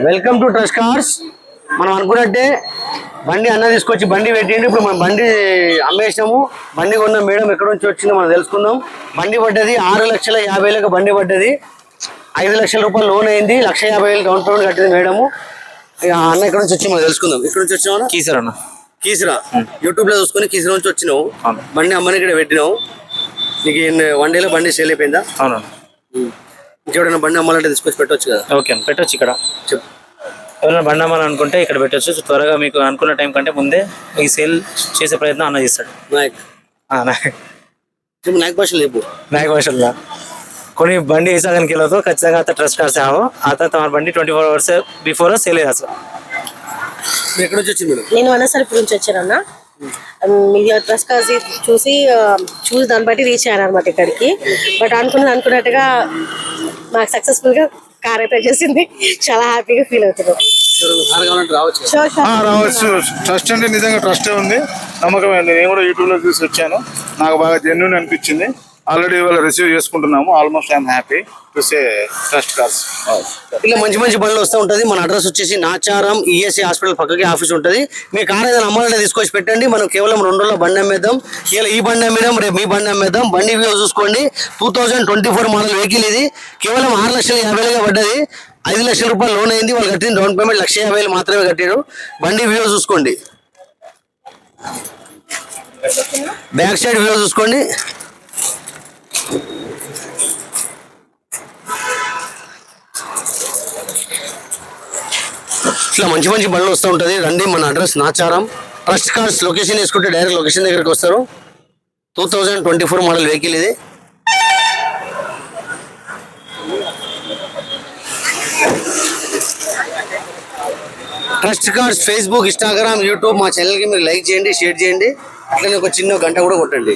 Welcome to trust cars. మనం అనుకున్నట్టే బండి అన్న తీసుకొచ్చి బండి పెట్టిండి. ఇప్పుడు మనం బండి అమ్మేసినాము. బండి కొన్న మేడం ఎక్కడి నుంచి వచ్చిందో మనం తెలుసుకుందాం. బండి పడ్డది 6,50,000 బండి పడ్డది. 5 లక్షల రూపాయలు లోన్ అయింది. 1,50,000 డౌన్ పేమెంట్ కట్టింది మేడము. అన్న ఎక్కడి నుంచి వచ్చి మనం తెలుసుకుందాం. ఎక్కడి నుంచి వచ్చినావు? కీసరా అన్న. కీసరా యూట్యూబ్ లో చూసుకొని కీసరా నుంచి వచ్చినావు. బండి అమ్మని ఇక్కడ పెట్టినావు. నీకు 1 డేలో బండి సేల్ అయిపోయిందా? అవునా. ఇంకెవరైనా బండి అమ్మాలంటే తీసుకొచ్చి పెట్టవచ్చు కదా? ఓకే అన్న, పెట్టొచ్చు. ఇక్కడ చెప్పు. ఎవరైనా బండి అమ్మాలనుకుంటే ఇక్కడ పెట్టొచ్చు. త్వరగా మీకు అనుకున్న టైం కంటే ముందే ఈ సేల్ చేసే ప్రయత్నం అన్న చేస్తాడు. నాయక్ नायक भाषा लेबो नायक भाषा कोई बंडी ऐसा के तो खचिతంగా आता ट्रस्ट कर से आओ आता तुम्हारी बंडी 24 అవర్స్ బిఫోర్ సేల్ చేస్తా. మీరు ఎక్కడ నుంచి వచ్చింది? నేను వనసరిపురం నుంచి వచ్చానన్న. మీ ట్రస్ట్ కార్స్ చూసి దాన్ని బట్టి రీచ్ అయ్యాను అనమాట ఇక్కడికి. బట్ అనుకున్నట్టుగా మాకు సక్సెస్ఫుల్ గా కార్ అయితే చేసింది. చాలా హ్యాపీగా ఫీల్ అవుతున్నాం. రావచ్చు. ట్రస్ట్ అంటే నిజంగా ట్రస్టే ఉంది, నమ్మకమే ఉంది. నేను కూడా యూట్యూబ్ లో చూసి వచ్చాను, నాకు బాగా జెన్యూన్ అనిపించింది. ఆల్రెడీ ఇవాళ రిసీవ్ చేసుకుంటున్నాము. Almost I'm happy to say trust cars. ఇలా మంచి మంచి బండ్లు వస్తూ ఉంటుంది. మన అడ్రస్ వచ్చేసి నాచారం ఈఎస్ఐ హాస్పిటల్ పక్కకి ఆఫీస్ ఉంటుంది. మీ కార్ ఏదైనా అమ్మాలంటే తీసుకొచ్చి పెట్టండి. మనం కేవలం 2 రోజుల్లో బండి అమ్మేద్దాం. ఇలా ఈ బండి అమ్మేద్దాం, రేపు మీ బండి అమ్మేద్దాం. బండి వ్యూ చూసుకోండి. 2024 మోడల్ వెహికల్ ఇది. కేవలం 6,50,000 పడ్డది. 5 లక్షల రూపాయలు లోన్ అయింది. వాళ్ళు కట్టిన డౌన్ పేమెంట్ 1,50,000 మాత్రమే కట్టారు. బండి వ్యూ చూసుకోండి. బ్యాక్ సైడ్ వ్యూ చూసుకోండి. ఇట్లా మంచి మంచి బండ్లు వస్తూ ఉంటుంది. రండి. మన address Nacharam. Trust cars location వేసుకుంటే డైరెక్ట్ లొకేషన్ దగ్గరికి వస్తారు. 2024 మోడల్ వెహికల్ ఇది. Trust cars Facebook, Instagram, YouTube మా ఛానల్కి మీరు లైక్ చేయండి, షేర్ చేయండి. అట్లనే ఒక చిన్న గంట కూడా కొట్టండి.